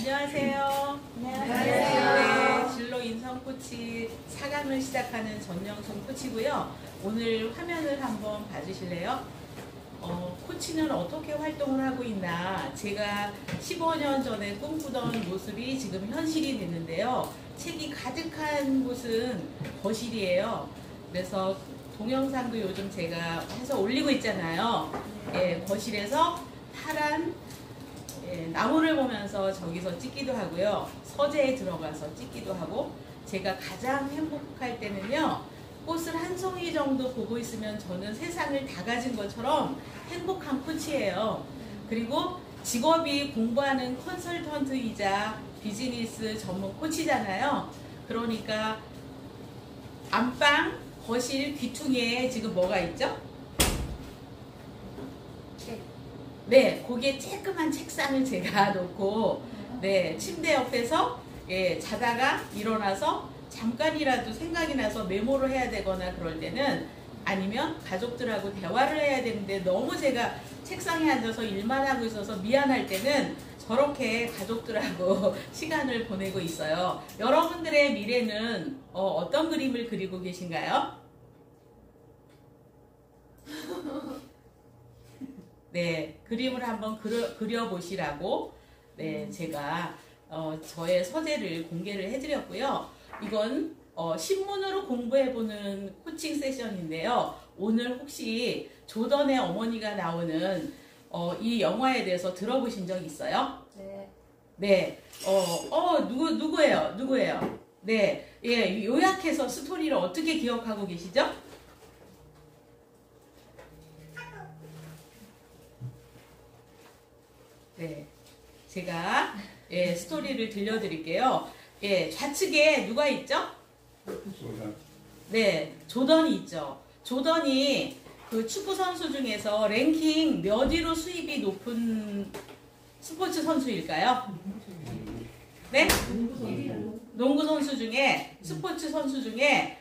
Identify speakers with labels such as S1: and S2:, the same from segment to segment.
S1: 안녕하세요.
S2: 안녕하세요.
S1: 네, 진로 인성 코치 4강을 시작하는 전영순 코치고요. 오늘 화면을 한번 봐주실래요? 코치는 어떻게 활동을 하고 있나, 제가 15년 전에 꿈꾸던 모습이 지금 현실이 됐는데요. 책이 가득한 곳은 거실이에요. 그래서 동영상도 요즘 제가 해서 올리고 있잖아요. 예, 거실에서 파란 나무를 보면서 저기서 찍기도 하고요. 서재에 들어가서 찍기도 하고, 제가 가장 행복할 때는요, 꽃을 한 송이 정도 보고 있으면 저는 세상을 다 가진 것처럼 행복한 코치예요. 그리고 직업이 공부하는 컨설턴트이자 비즈니스 전문 코치잖아요. 그러니까 안방, 거실, 귀퉁이에 지금 뭐가 있죠? 네, 거기에 쬐끄만 책상을 제가 놓고, 네, 침대 옆에서 자다가 일어나서 잠깐이라도 생각이 나서 메모를 해야 되거나 그럴 때는, 아니면 가족들하고 대화를 해야 되는데 너무 제가 책상에 앉아서 일만 하고 있어서 미안할 때는 저렇게 가족들하고 시간을 보내고 있어요. 여러분들의 미래는 어떤 그림을 그리고 계신가요? 네, 그림을 한번 그려보시라고 제가 저의 서재를 공개를 해드렸고요. 이건 신문으로 공부해보는 코칭 세션인데요. 오늘 혹시 조던의 어머니가 나오는 이 영화에 대해서 들어보신 적 있어요?
S2: 네.
S1: 네. 누구예요? 누구예요? 네. 예, 요약해서 스토리를 어떻게 기억하고 계시죠? 네. 제가 스토리를 들려드릴게요. 예, 좌측에 누가 있죠? 네, 조던이 있죠. 조던이 그 축구 선수 중에서 랭킹 몇 위로 수입이 높은 스포츠 선수일까요? 네? 농구 선수 중에, 스포츠 선수 중에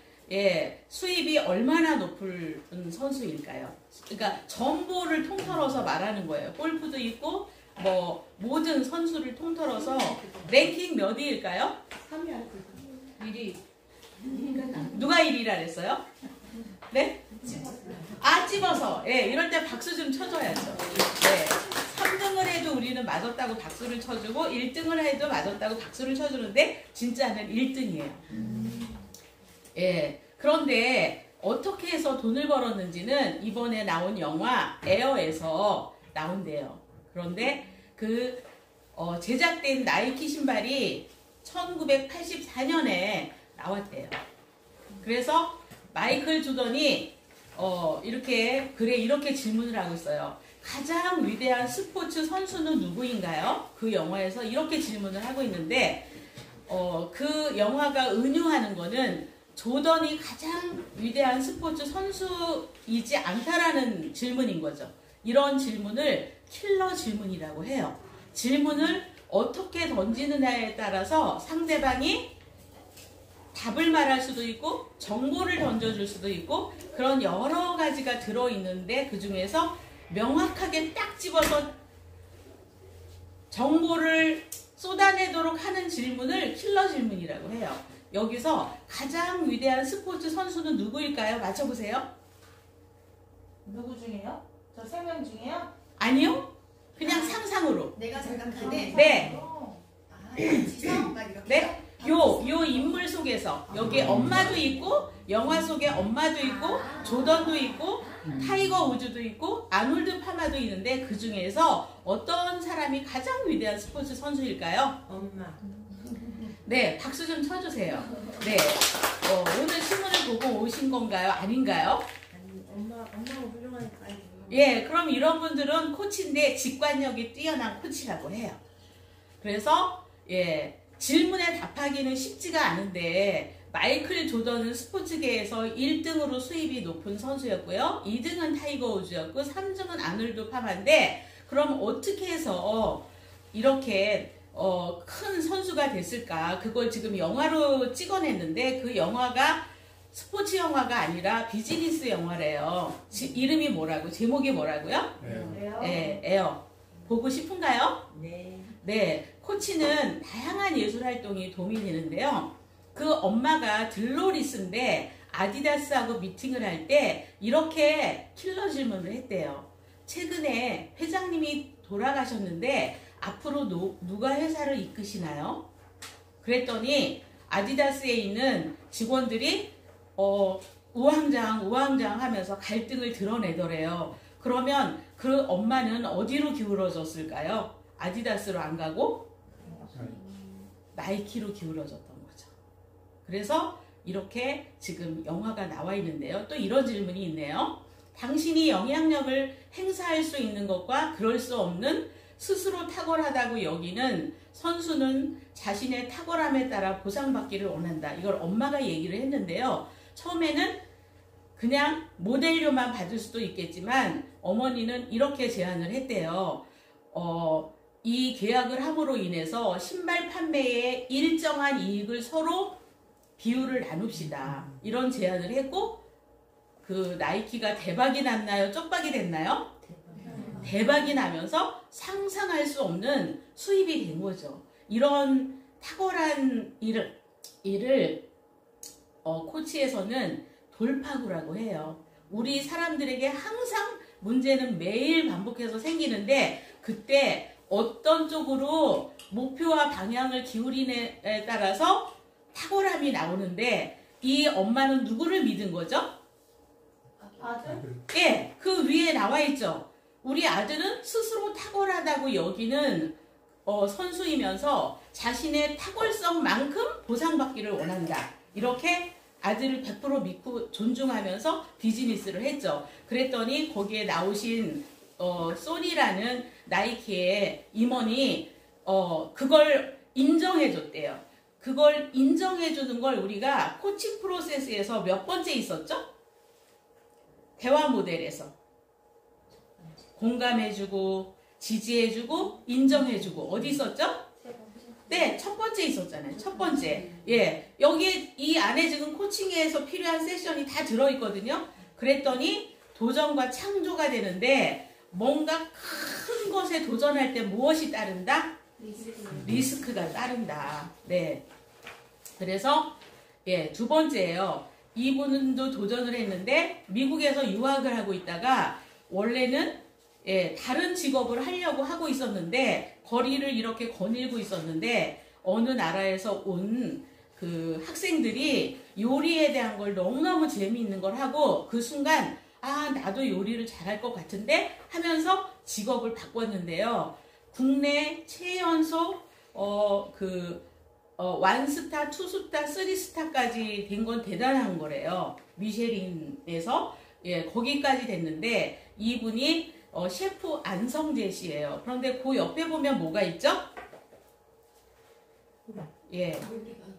S1: 수입이 얼마나 높은 선수일까요? 그러니까 정보를 통틀어서 말하는 거예요. 골프도 있고 뭐 모든 선수를 통틀어서 랭킹 몇 위일까요?
S2: 1위.
S1: 누가 1위라 그랬어요? 네? 집어서. 예, 이럴 때 박수 좀 쳐줘야죠. 네. 3등을 해도 우리는 맞았다고 박수를 쳐주고 1등을 해도 맞았다고 박수를 쳐주는데 진짜는 1등이에요. 예. 그런데 어떻게 해서 돈을 벌었는지는 이번에 나온 영화 에어에서 나온대요. 그런데 그 제작된 나이키 신발이 1984년에 나왔대요. 그래서 마이클 조던이 이렇게 질문을 하고 있어요. 가장 위대한 스포츠 선수는 누구인가요? 그 영화에서 이렇게 질문을 하고 있는데 그 영화가 은유하는 거는 조던이 가장 위대한 스포츠 선수이지 않다라는 질문인 거죠. 이런 질문을 킬러 질문이라고 해요. 질문을 어떻게 던지느냐에 따라서 상대방이 답을 말할 수도 있고 정보를 던져줄 수도 있고 그런 여러 가지가 들어있는데, 그 중에서 명확하게 딱 집어서 정보를 쏟아내도록 하는 질문을 킬러 질문이라고 해요. 여기서 가장 위대한 스포츠 선수는 누구일까요? 맞춰보세요.
S2: 누구 중에요? 저 3명 중에요?
S1: 아니요? 그냥 상상으로.
S3: 내가 생각하는
S1: 네.
S3: 지성 막 이렇게.
S1: 네? 요 인물 속에서 여기 엄마도 있고, 영화 속에 엄마도 있고, 조던도 있고, 타이거 우즈도 있고, 아놀드 파마도 있는데 그 중에서 어떤 사람이 가장 위대한 스포츠 선수일까요?
S2: 엄마.
S1: 네, 박수 좀 쳐주세요. 네, 오늘 신문을 보고 오신 건가요? 아닌가요?
S2: 엄마가 훌륭하니까.
S1: 예, 그럼 이런 분들은 코치인데 직관력이 뛰어난 코치라고 해요. 그래서 질문에 답하기는 쉽지가 않은데, 마이클 조던은 스포츠계에서 1등으로 수입이 높은 선수였고요. 2등은 타이거 우즈였고 3등은 아놀드 파마인데, 그럼 어떻게 해서 이렇게 큰 선수가 됐을까? 그걸 지금 영화로 찍어냈는데, 그 영화가 스포츠 영화가 아니라 비즈니스 영화래요. 이름이 뭐라고? 제목이 뭐라고요?
S2: 에어.
S1: 에어. 보고 싶은가요?
S2: 네.
S1: 네, 코치는 다양한 예술 활동이 도움이 되는데요. 그 엄마가 들로리스인데 아디다스하고 미팅을 할 때 이렇게 킬러 질문을 했대요. 최근에 회장님이 돌아가셨는데 앞으로 누가 회사를 이끄시나요? 그랬더니 아디다스에 있는 직원들이 우왕좌왕 하면서 갈등을 드러내더래요. 그러면 그 엄마는 어디로 기울어졌을까요? 아디다스로 안 가고 나이키로 기울어졌던 거죠. 그래서 이렇게 지금 영화가 나와 있는데요. 또 이런 질문이 있네요. 당신이 영향력을 행사할 수 있는 것과 그럴 수 없는 스스로 탁월하다고 여기는 선수는 자신의 탁월함에 따라 보상받기를 원한다. 이걸 엄마가 얘기를 했는데요. 처음에는 그냥 모델료만 받을 수도 있겠지만 어머니는 이렇게 제안을 했대요. 이 계약을 함으로 인해서 신발 판매에 일정한 이익을 서로 비율을 나눕시다. 이런 제안을 했고 그 나이키가 대박이 났나요? 쪽박이 됐나요? 대박이 나면서 상상할 수 없는 수입이 된 거죠. 이런 탁월한 일을 코치에서는 돌파구라고 해요. 우리 사람들에게 항상 문제는 매일 반복해서 생기는데 그때 어떤 쪽으로 목표와 방향을 기울이냐에 따라서 탁월함이 나오는데 이 엄마는 누구를 믿은 거죠?
S2: 아들?
S1: 예, 그 위에 나와 있죠. 우리 아들은 스스로 탁월하다고 여기는 선수이면서 자신의 탁월성만큼 보상받기를 원한다. 이렇게 아들을 100% 믿고 존중하면서 비즈니스를 했죠. 그랬더니 거기에 나오신 소니라는 나이키의 임원이 그걸 인정해줬대요. 그걸 인정해주는 걸 우리가 코칭 프로세스에서 몇 번째 있었죠? 대화 모델에서 공감해주고 지지해주고 인정해주고 어디 있었죠? 네, 첫 번째 있었잖아요. 첫 번째. 예, 여기에 이 안에 지금 코칭에서 필요한 세션이 다 들어있거든요. 그랬더니 도전과 창조가 되는데 뭔가 큰 것에 도전할 때 무엇이 따른다? 리스크가 따른다. 네. 그래서 예, 두 번째예요. 이분도 도전을 했는데 미국에서 유학을 하고 있다가 원래는 다른 직업을 하려고 하고 있었는데 거리를 이렇게 거닐고 있었는데 어느 나라에서 온 그 학생들이 요리에 대한 걸 너무너무 재미있는 걸 하고 그 순간 아 나도 요리를 잘할 것 같은데 하면서 직업을 바꿨는데요. 국내 최연소 완스타, 투스타, 쓰리스타까지 된 건 대단한 거래요. 미쉐린에서 거기까지 됐는데 이분이 셰프 안성재 씨예요. 그런데 그 옆에 보면 뭐가 있죠? 예,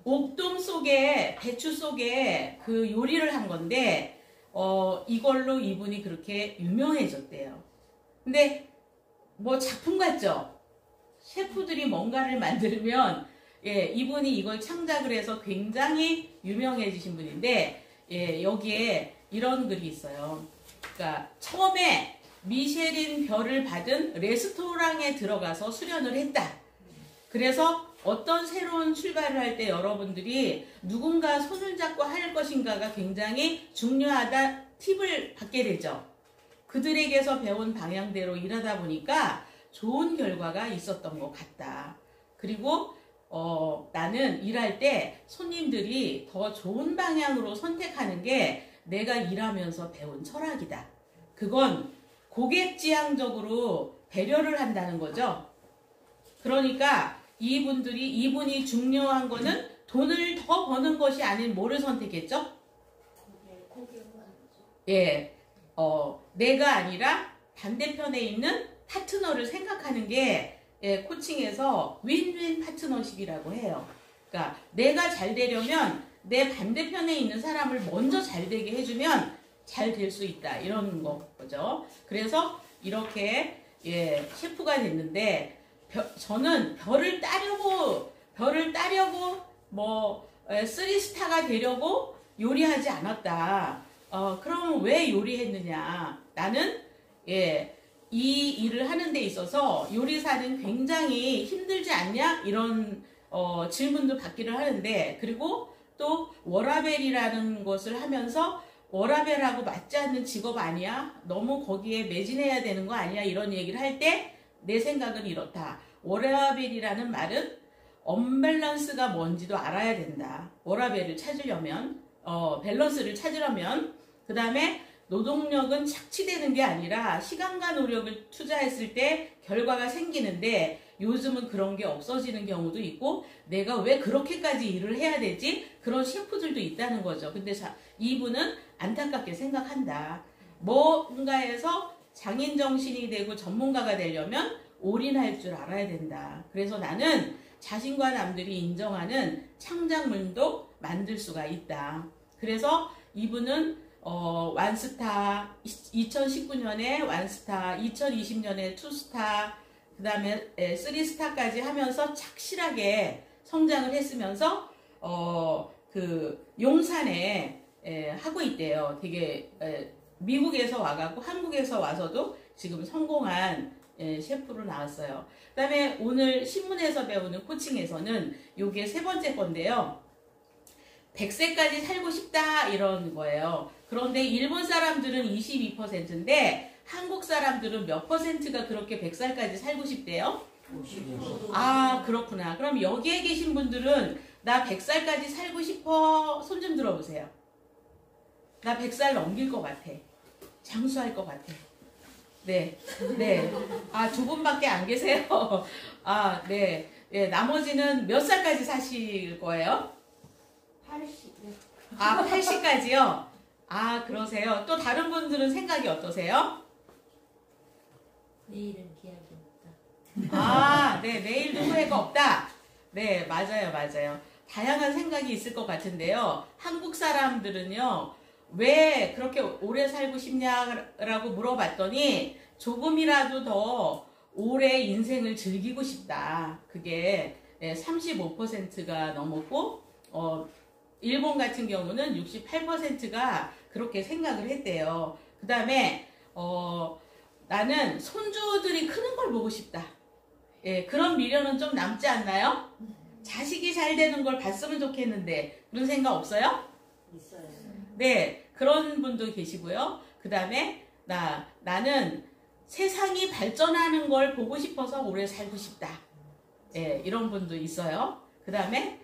S1: 옥돔 속에 배추 속에 그 요리를 한 건데 이걸로 이분이 그렇게 유명해졌대요. 근데 뭐 작품 같죠? 셰프들이 뭔가를 만들면 이분이 이걸 창작을 해서 굉장히 유명해지신 분인데 여기에 이런 글이 있어요. 그러니까 처음에 미쉐린 별을 받은 레스토랑에 들어가서 수련을 했다. 그래서 어떤 새로운 출발을 할 때 여러분들이 누군가 손을 잡고 할 것인가가 굉장히 중요하다 팁을 받게 되죠. 그들에게서 배운 방향대로 일하다 보니까 좋은 결과가 있었던 것 같다. 그리고 나는 일할 때 손님들이 더 좋은 방향으로 선택하는 게 내가 일하면서 배운 철학이다. 그건 고객지향적으로 배려를 한다는 거죠. 그러니까 이분이 중요한 거는 돈을 더 버는 것이 아닌 뭐를 선택했죠? 예, 내가 아니라 반대편에 있는 파트너를 생각하는 게 코칭에서 윈윈 파트너십이라고 해요. 그러니까 내가 잘 되려면 내 반대편에 있는 사람을 먼저 잘 되게 해주면 잘 될 수 있다. 이런 거죠. 그래서 이렇게 셰프가 됐는데 저는 별을 따려고 뭐 3스타가 되려고 요리하지 않았다. 그럼 왜 요리했느냐? 나는 이 일을 하는 데 있어서 요리사는 굉장히 힘들지 않냐? 이런 질문도 받기를 하는데, 그리고 또 워라밸이라는 것을 하면서 워라밸하고 맞지 않는 직업 아니야? 너무 거기에 매진해야 되는 거 아니야? 이런 얘기를 할 때 내 생각은 이렇다. 워라밸이라는 말은 언밸런스가 뭔지도 알아야 된다. 워라밸을 찾으려면, 밸런스를 찾으려면, 그 다음에 노동력은 착취되는 게 아니라 시간과 노력을 투자했을 때 결과가 생기는데 요즘은 그런 게 없어지는 경우도 있고 내가 왜 그렇게까지 일을 해야 되지? 그런 셰프들도 있다는 거죠. 근데 이분은 안타깝게 생각한다. 뭔가에서 장인정신이 되고 전문가가 되려면 올인할 줄 알아야 된다. 그래서 나는 자신과 남들이 인정하는 창작물도 만들 수가 있다. 그래서 이분은 완스타, 2019년에 완스타, 2020년에 투스타, 그 다음에 3스타까지 하면서 착실하게 성장을 했으면서 그 용산에 하고 있대요. 되게 미국에서 와갖고 한국에서 와서도 지금 성공한 셰프로 나왔어요. 그 다음에 오늘 신문에서 배우는 코칭에서는 요게 세 번째 건데요. 100세까지 살고 싶다 이런 거예요. 그런데 일본 사람들은 22%인데 한국 사람들은 몇 퍼센트가 그렇게 100살까지 살고 싶대요? 아, 그렇구나. 그럼 여기에 계신 분들은 나 100살까지 살고 싶어? 손 좀 들어보세요. 나 100살 넘길 것 같아. 장수할 것 같아. 네, 네. 아, 두 분밖에 안 계세요. 아, 네. 네, 나머지는 몇 살까지 사실 거예요?
S2: 80.
S1: 아, 80까지요? 아, 그러세요. 또 다른 분들은 생각이 어떠세요?
S4: 내일은 기약이 없다.
S1: 아, 네, 내일도 후회가 없다. 네, 맞아요, 맞아요. 다양한 생각이 있을 것 같은데요. 한국 사람들은요, 왜 그렇게 오래 살고 싶냐라고 물어봤더니 조금이라도 더 오래 인생을 즐기고 싶다. 그게 35%가 넘었고, 일본 같은 경우는 68%가 그렇게 생각을 했대요. 그 다음에 나는 손주들이 크는 걸 보고 싶다. 예, 그런 미련은 좀 남지 않나요? 자식이 잘 되는 걸 봤으면 좋겠는데 그런 생각 없어요?
S4: 있어요.
S1: 네, 그런 분도 계시고요. 그 다음에 나는 세상이 발전하는 걸 보고 싶어서 오래 살고 싶다. 예, 이런 분도 있어요. 그 다음에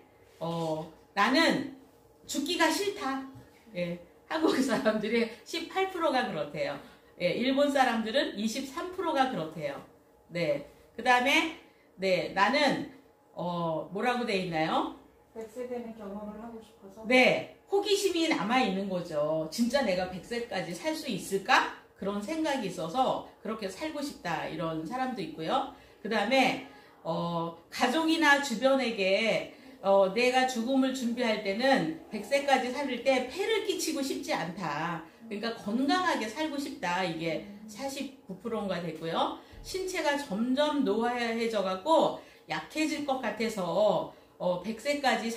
S1: 나는 죽기가 싫다. 예, 한국 사람들의 18%가 그렇대요. 예, 일본 사람들은 23%가 그렇대요. 네, 그 다음에 네, 나는 뭐라고 돼 있나요?
S2: 100세 되는 경험을 하고 싶어서.
S1: 네, 호기심이 남아있는 거죠. 진짜 내가 100세까지 살 수 있을까? 그런 생각이 있어서 그렇게 살고 싶다. 이런 사람도 있고요. 그 다음에 가족이나 주변에게 내가 죽음을 준비할 때는 100세까지 살 때 폐를 끼치고 싶지 않다. 그러니까 건강하게 살고 싶다. 이게 49%가 됐고요. 신체가 점점 노화해져갖고 약해질 것 같아서 100세까지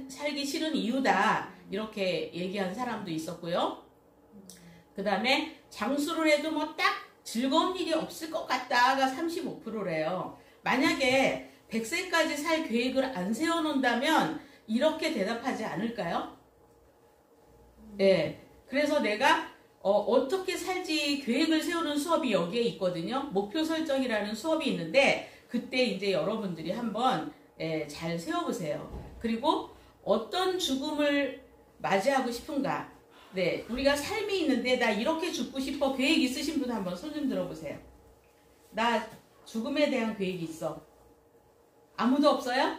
S1: 살기 싫은 이유다. 이렇게 얘기한 사람도 있었고요. 그 다음에 장수를 해도 뭐 딱 즐거운 일이 없을 것 같다가 35%래요. 만약에 100세까지 살 계획을 안 세워놓는다면 이렇게 대답하지 않을까요? 네. 그래서 내가 어떻게 살지 계획을 세우는 수업이 여기에 있거든요. 목표 설정이라는 수업이 있는데 그때 이제 여러분들이 한번 잘 세워보세요. 그리고 어떤 죽음을 맞이하고 싶은가? 네, 우리가 삶이 있는데 나 이렇게 죽고 싶어 계획 있으신 분 한번 손 좀 들어보세요. 나 죽음에 대한 계획이 있어. 아무도 없어요?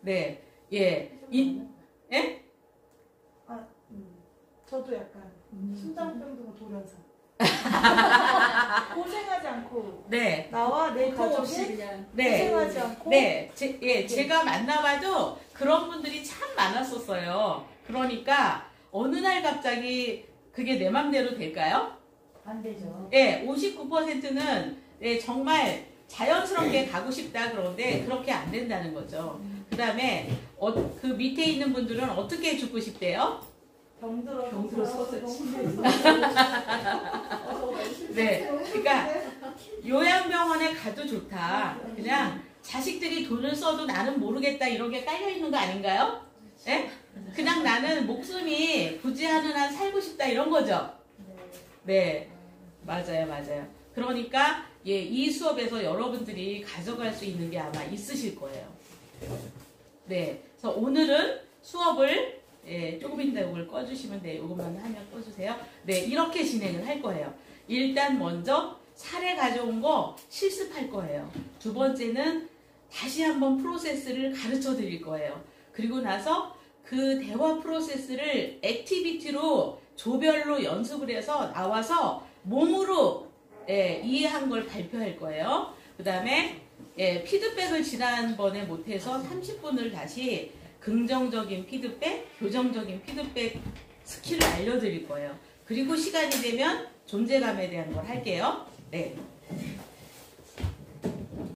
S1: 네, 예, 예?
S2: 저도 약간 심장병 돌연사. 고생하지 않고
S1: 네,
S2: 나와 내
S4: 없이
S2: 가족이
S4: 그냥
S1: 네,
S2: 고생하지 않고
S1: 네, 제가 만나봐도 그런 분들이 참 많았었어요. 그러니까 어느 날 갑자기 그게 내 맘대로 될까요?
S2: 안 되죠.
S1: 예, 59%는 정말 자연스럽게 가고 싶다 그러는데 그렇게 안 된다는 거죠. 그 다음에 그 밑에 있는 분들은 어떻게 죽고 싶대요?
S2: 병들어
S1: 서서
S2: 너무
S1: 네, 그러니까 요양병원에 가도 좋다. 그냥 자식들이 돈을 써도 나는 모르겠다 이런 게 깔려 있는 거 아닌가요? 예? 그냥 나는 목숨이 부지하는 한 살고 싶다 이런 거죠. 네, 맞아요, 맞아요. 그러니까 예, 이 수업에서 여러분들이 가져갈 수 있는 게 아마 있으실 거예요. 네, 그래서 오늘은 수업을 예, 조금 이따 이걸 꺼주시면 돼요. 이것만 하면 꺼주세요. 네, 이렇게 진행을 할 거예요. 일단 먼저 사례 가져온 거 실습할 거예요. 두 번째는 다시 한번 프로세스를 가르쳐 드릴 거예요. 그리고 나서 그 대화 프로세스를 액티비티로 조별로 연습을 해서 나와서 몸으로 예, 이해한 걸 발표할 거예요. 그 다음에 예, 피드백을 지난번에 못해서 30분을 다시 긍정적인 피드백, 교정적인 피드백 스킬을 알려드릴 거예요. 그리고 시간이 되면 존재감에 대한 걸 할게요. 네.